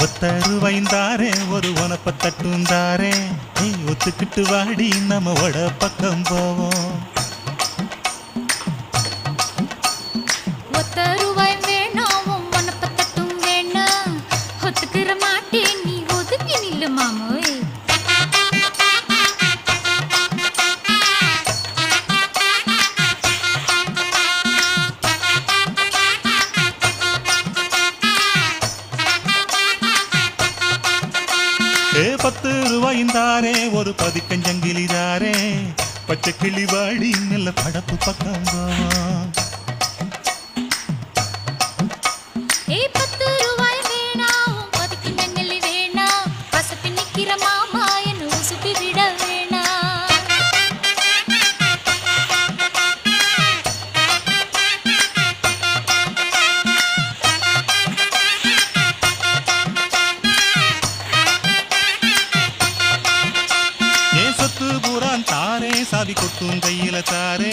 ஒத்தருவைந்தாரே ஒரு உனப்ப தட்டுந்தாரே ஒத்துக்கிட்டு வாடி நம்ம வட பக்கம் போவோம். ஒத்தருவாய் வேணாம் உனப்ப தட்டும் வேணாம் ஒத்துக்கிற மாட்டே நீ ஒதுங்கி நில்லு மாமோய். ₹10 ஒரு பதிக்கஞ்சங்கிலிதாரே பச்சை கிளி வாடி நல்ல படப்பு பக்கம் போவோம். ₹10 வேணாம் பதிக்கஞ்சங்கிலி வேணாம் பசப்பி நிக்கிற மாமா என்ன உசுப்பி விட வேணாம். சொத்து பூரான் தாரே சாவி கொட்டும் கையில தாரே